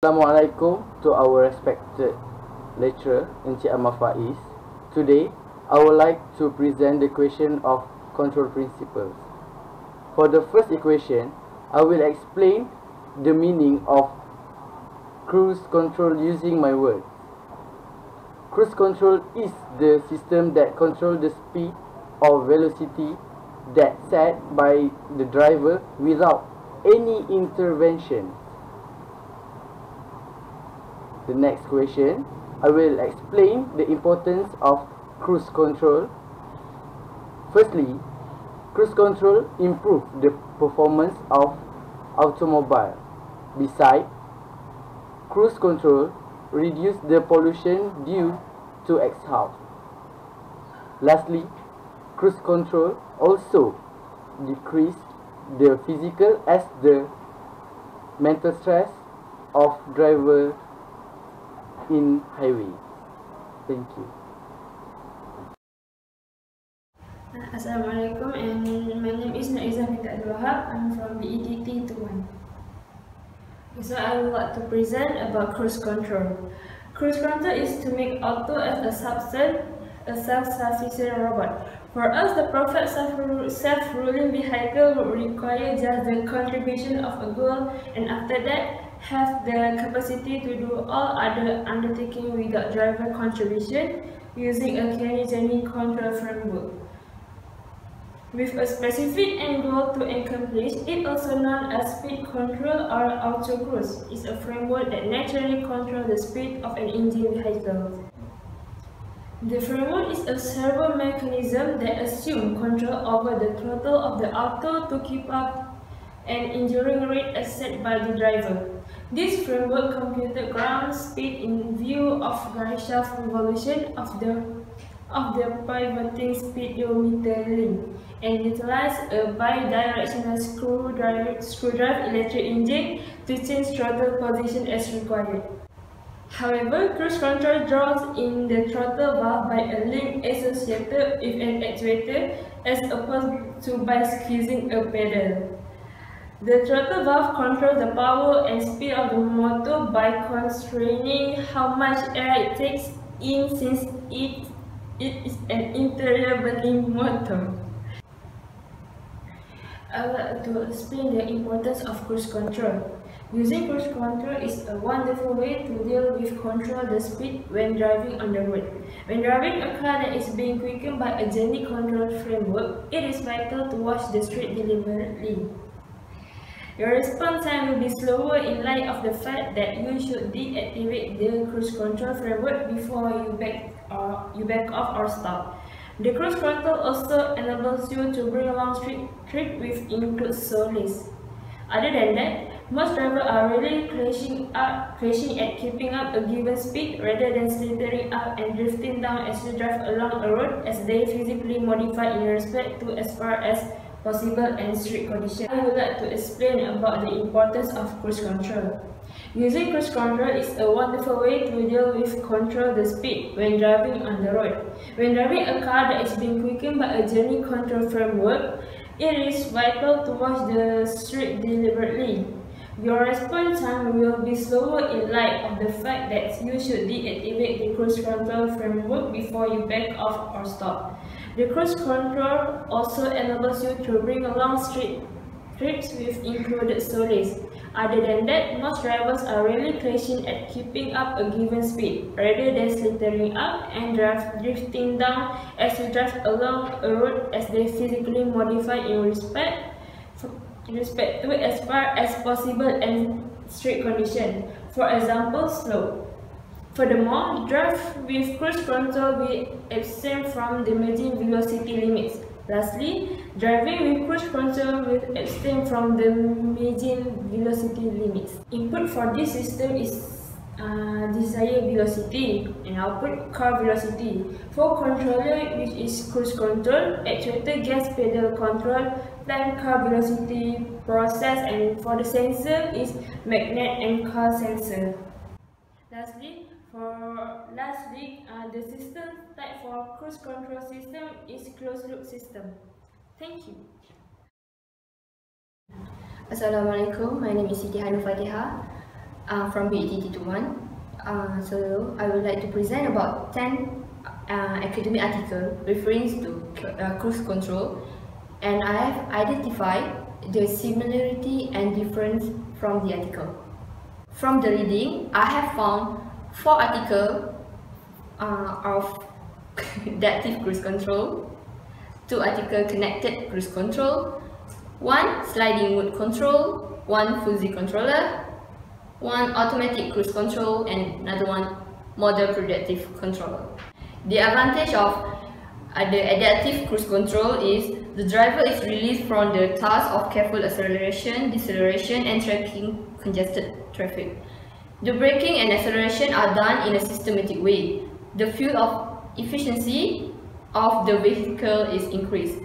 Assalamualaikum to our respected lecturer, Encik Ahmad Faiz. Today, I would like to present the equation of control principles. For the first equation, I will explain the meaning of cruise control using my words. Cruise control is the system that controls the speed or velocity that's set by the driver without any intervention. The next question, I will explain the importance of cruise control. Firstly, cruise control improves the performance of automobile. Besides, cruise control reduces the pollution due to exhaust. Lastly, cruise control also decreases the physical as the mental stress of driver in highway. Thank you. Assalamualaikum, and my name is Naiza bin Abdul Wahab. I'm from BEDT 21. So I would like to present about cruise control. Cruise control is to make auto as a subset, a self-sufficient robot. For us, the perfect self-ruling vehicle would require just the contribution of a goal, and after that, have the capacity to do all other undertaking without driver contribution using a cryogenic control framework. With a specific end goal to accomplish, it also known as speed control or auto cruise, is a framework that naturally controls the speed of an engine vehicle. The framework is a servo mechanism that assumes control over the throttle of the auto to keep up an enduring rate as set by the driver. This framework computed ground speed in view of Gaussian revolution of the pivoting speedometer link and utilized a bidirectional screw drive electric engine to change throttle position as required. However, cruise control draws in the throttle valve by a link associated with an actuator as opposed to by squeezing a pedal. The throttle valve controls the power and speed of the motor by constraining how much air it takes in, since it is an interior burning motor. I would like to explain the importance of cruise control. Using cruise control is a wonderful way to deal with control the speed when driving on the road. When driving a car that is being quickened by a journey control framework, it is vital to watch the street deliberately. Your response time will be slower in light of the fact that you should deactivate the cruise control framework before you back off or stop. The cruise control also enables you to bring along street trip with include solace. Other than that, most drivers are really crashing at keeping up a given speed rather than slithering up and drifting down as you drive along a road, as they physically modify in respect to as far as possible and street conditions. I would like to explain about the importance of cruise control. Using cruise control is a wonderful way to deal with control the speed when driving on the road. When driving a car that is being quickened by a journey control framework, it is vital to watch the street deliberately. Your response time will be slower in light of the fact that you should deactivate the cruise control framework before you back off or stop. The cruise control also enables you to bring along street trips with included solace. Other than that, most drivers are really crashing at keeping up a given speed, rather than slithering up and drifting down as you drive along a road, as they physically modify in respect to as far as possible and street condition. For example, slope. Furthermore, drive with cruise control will abstain from damaging velocity limits. Lastly, driving with cruise control will abstain from damaging velocity limits. Input for this system is desired velocity and output car velocity. For controller, which is cruise control, actuator, gas pedal control, plan car velocity process, and for the sensor is magnet and car sensor. Lastly, the system type for cruise control system is closed loop system. Thank you. Assalamualaikum, my name is Siti Hanu Fatihah. from BET1. So I would like to present about 10 academic articles referring to cruise control, and I have identified the similarity and difference from the article. From the reading, I have found 4 articles of adaptive cruise control, 2 articles connected cruise control, 1 sliding mode control, 1 fuzzy controller, 1 automatic cruise control, and another one model predictive controller. The advantage of the adaptive cruise control is the driver is released from the task of careful acceleration, deceleration, and tracking congested traffic. The braking and acceleration are done in a systematic way. The fuel efficiency of the vehicle is increased.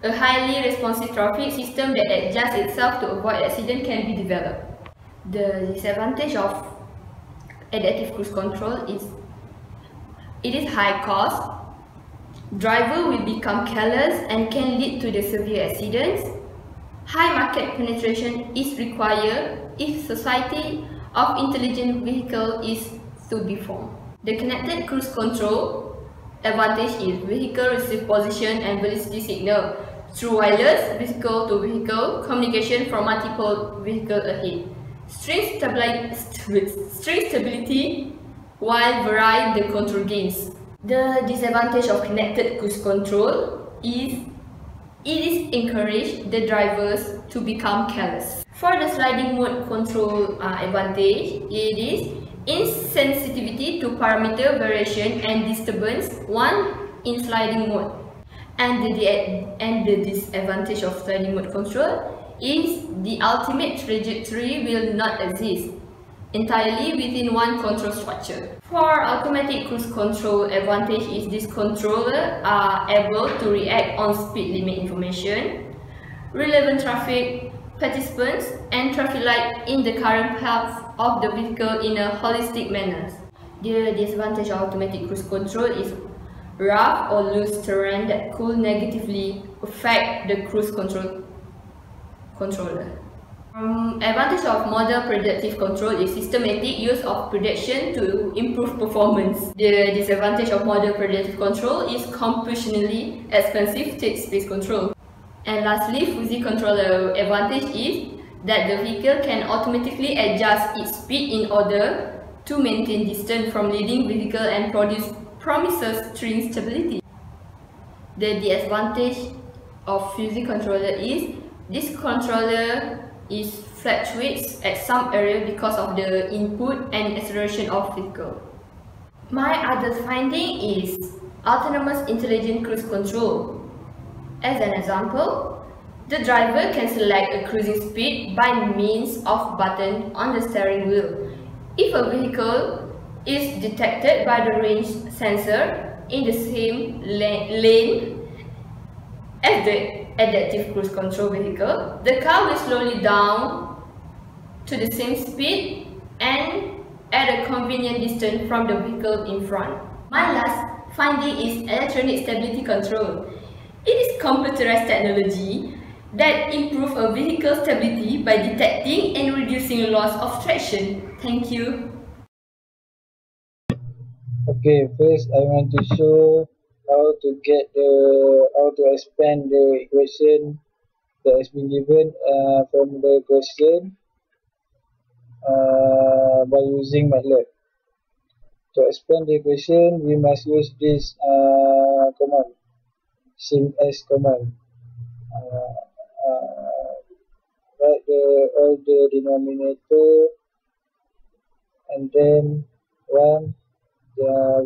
A highly responsive traffic system that adjusts itself to avoid accident can be developed. The disadvantage of adaptive cruise control is it is high cost. Driver will become careless and can lead to the severe accidents. High market penetration is required if society of intelligent vehicle is to be formed. The connected cruise control advantage is vehicle receive position and velocity signal through wireless vehicle-to-vehicle communication from multiple vehicles ahead. String stability while vary the control gains. The disadvantage of connected cruise control is it is encourage the drivers to become careless. For the sliding mode control advantage, it is insensitivity to parameter variation and disturbance in sliding mode. And the disadvantage of sliding mode control is the ultimate trajectory will not exist entirely within one control structure. For automatic cruise control advantage is this controller are able to react on speed limit information, relevant traffic participants, and traffic light in the current path of the vehicle in a holistic manner. The disadvantage of automatic cruise control is rough or loose terrain that could negatively affect the cruise controller. Advantage of model predictive control is systematic use of prediction to improve performance. The disadvantage of model predictive control is computationally expensive state-space control. And lastly, fuzzy controller advantage is that the vehicle can automatically adjust its speed in order to maintain distance from leading vehicle and promises string stability. The disadvantage of fuzzy controller is this controller fluctuates at some area because of the input and acceleration of vehicle. My other finding is autonomous intelligent cruise control. As an example, the driver can select a cruising speed by means of button on the steering wheel. If a vehicle is detected by the range sensor in the same lane as the adaptive cruise control vehicle, the car will slowly down to the same speed and at a convenient distance from the vehicle in front. My last finding is electronic stability control. It is computerized technology that improves a vehicle stability by detecting and reducing loss of traction. Thank you. Okay, first I want to show how to expand the equation that has been given from the question by using MATLAB. To expand the equation, we must use this command, sims command. Write all the denominator and then 1.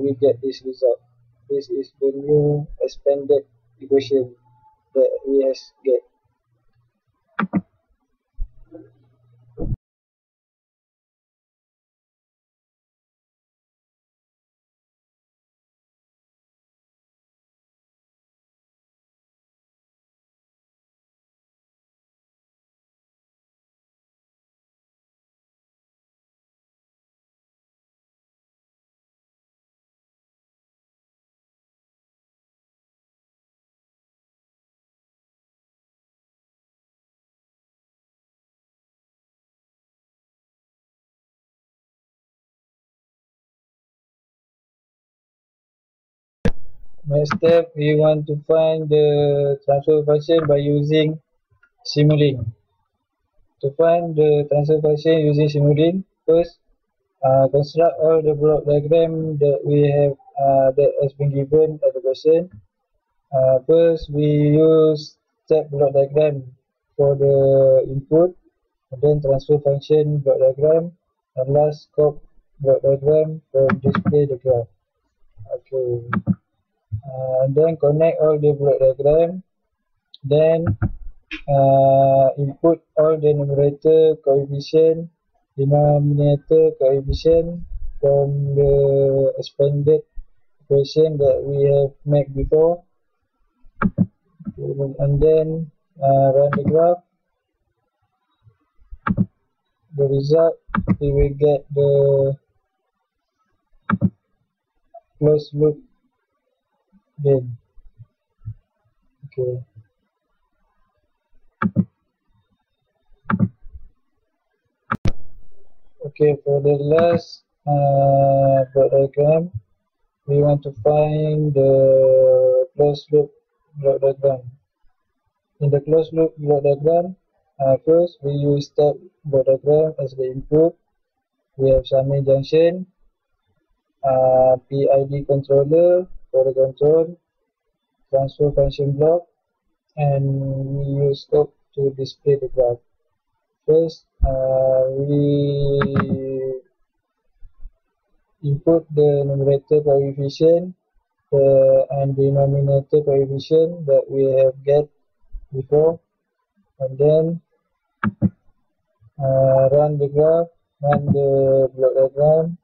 We get this result. This is the new expanded equation that we has get. Next step, we want to find the transfer function by using Simulink. To find the transfer function using Simulink, first construct all the block diagram that we have that has been given at the question. First, we use step block diagram for the input, and then transfer function block diagram, and last scope block diagram for display the graph. Okay. And then connect all the block diagram. Then input all the numerator coefficient, denominator coefficient from the expanded equation that we have made before. And then run the graph. The result, we will get the closed loop gain. Okay. Okay, for the last block diagram, we want to find the closed loop block diagram. In the closed loop block diagram, first we use step block diagram as the input. We have summing junction, PID controller for the control, transfer function block, and we use scope to display the graph. First, we input the numerator coefficient and denominator coefficient that we have get before, and then run the graph, run the block diagram.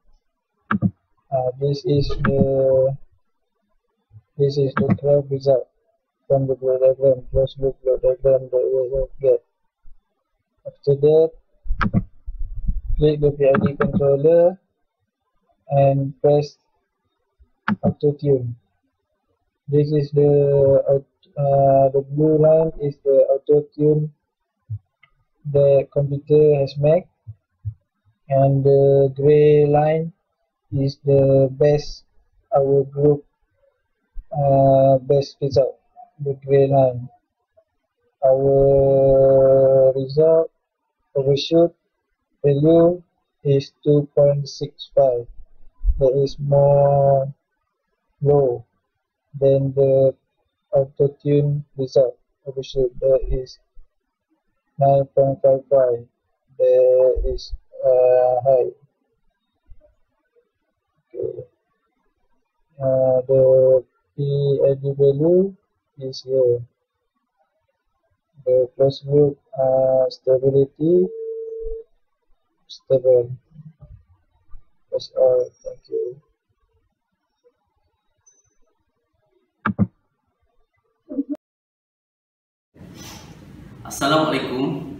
This is the graph result from the block diagram, closed loop block diagram that we have get. After that, click the PID controller and press auto tune. This is the blue line is the auto tune the computer has made, and the gray line is the best our group best result. The gray line, our result overshoot value is 2.65. That is more low than the auto tune result overshoot. That is 9.55. That is high. Okay. The PID value is here. The closed loop stability stable. That's all. Thank you. Assalamualaikum.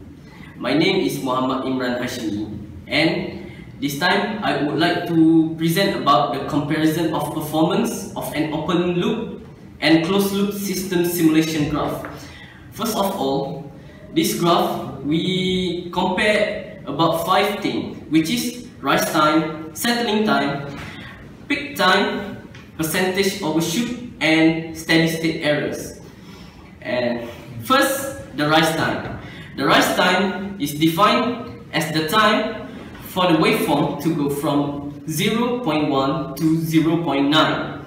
My name is Muhammad Imran Hashimi, and this time I would like to present about the comparison of performance of an open loop and closed loop system simulation graph. First of all, this graph we compare about 5 things, which is rise time, settling time, peak time, percentage overshoot, and steady state errors. And first, the rise time. The rise time is defined as the time for the waveform to go from 0.1 to 0.9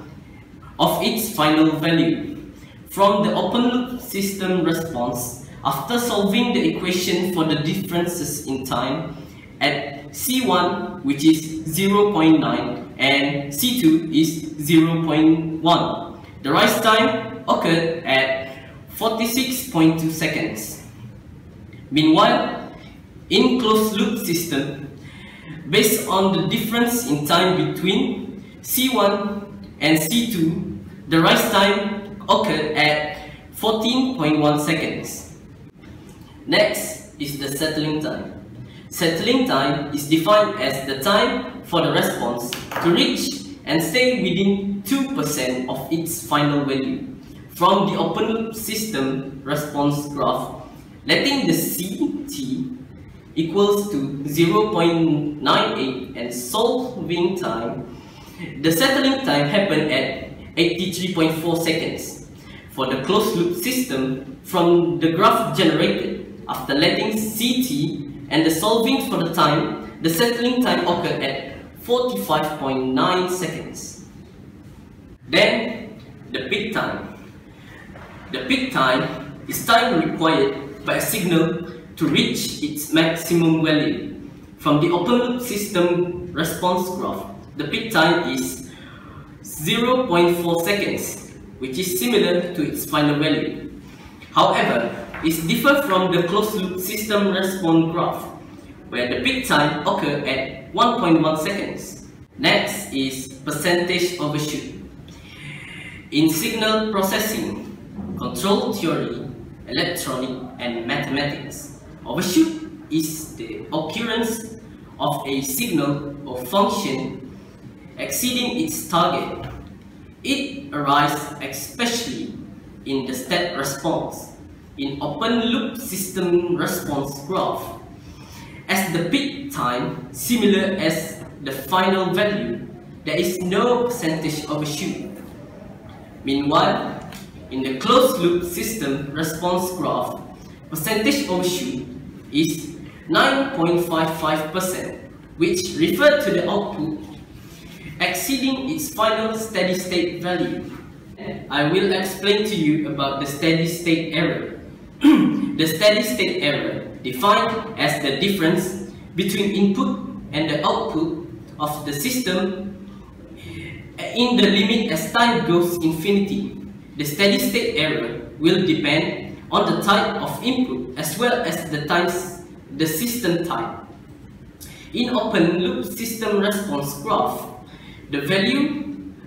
of its final value. From the open loop system response, after solving the equation for the differences in time at C1, which is 0.9, and C2 is 0.1, the rise time occurred at 46.2 seconds. Meanwhile, in closed loop system, based on the difference in time between C1 and C2, the rise time occurred at 14.1 seconds. Next is the settling time. Settling time is defined as the time for the response to reach and stay within 2% of its final value. From the open loop system response graph, letting the CT equals to 0.98 and solving time, the settling time happened at 83.4 seconds. For the closed loop system, from the graph generated after letting CT and the solving for the time, the settling time occurred at 45.9 seconds. Then, the peak time. The peak time is time required by a signal to reach its maximum value. From the open loop system response graph, the peak time is 0.4 seconds, which is similar to its final value. However, it differs from the closed loop system response graph, where the peak time occurs at 1.1 seconds. Next is percentage overshoot. In signal processing, control theory, electronic and mathematics, overshoot is the occurrence of a signal or function exceeding its target. It arises especially in the state response in open loop system response graph, as the peak time similar as the final value. There is no percentage overshoot. Meanwhile, in the closed loop system response graph, percentage overshoot is 9.55%, which refers to the output exceeding its final steady state value. I will explain to you about the steady state error. The steady state error, defined as the difference between input and the output of the system in the limit as time goes infinity. The steady state error will depend on the type of input as well as the system type. In open loop system response graph, the values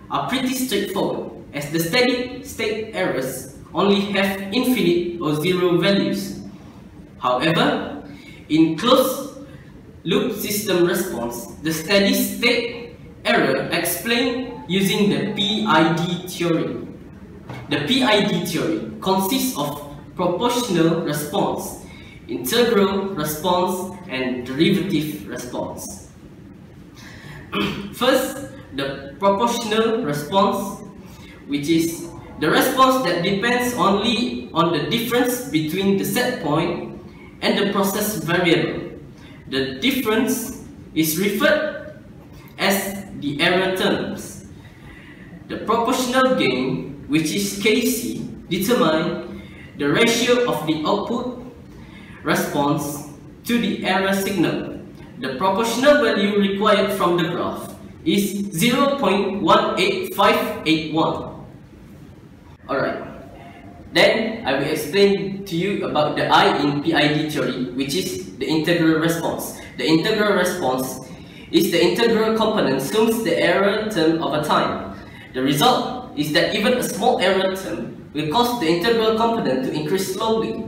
are pretty straightforward, as the steady state errors only have infinite or zero values. However, in closed loop system response, the steady state error explained using the PID theory. The PID theory consists of proportional response, integral response, and derivative response. First, the proportional response, which is the response that depends only on the difference between the set point and the process variable. The difference is referred as the error terms. The proportional gain, which is Kc, determines the ratio of the output response to the error signal. The proportional value required from the graph is 0.18581. Alright, then I will explain to you about the I in PID theory, which is the integral response. The integral response is the integral component sums the error term over time. The result is that even a small error term will cause the integral component to increase slowly.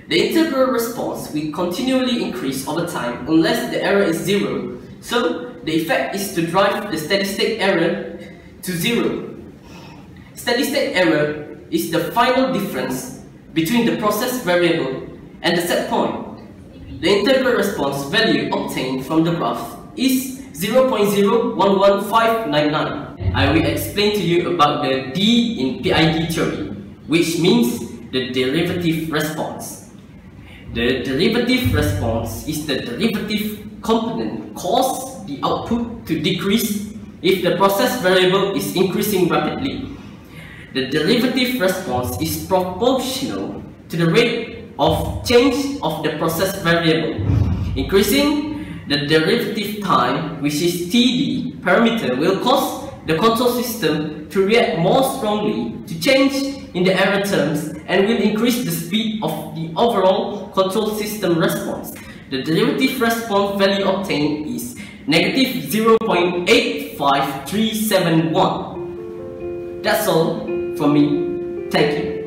The integral response will continually increase over time unless the error is zero, so the effect is to drive the steady state error to zero. Steady state error is the final difference between the process variable and the set point. The integral response value obtained from the graph is 0.011599. I will explain to you about the D in PID theory, which means the derivative response. The derivative response is the derivative component cause the output to decrease if the process variable is increasing rapidly. The derivative response is proportional to the rate of change of the process variable. Increasing the derivative time, which is TD parameter, will cause the control system to react more strongly to change in the error terms and will increase the speed of the overall control system response. The derivative response value obtained is negative 0.85371. That's all from me. Thank you.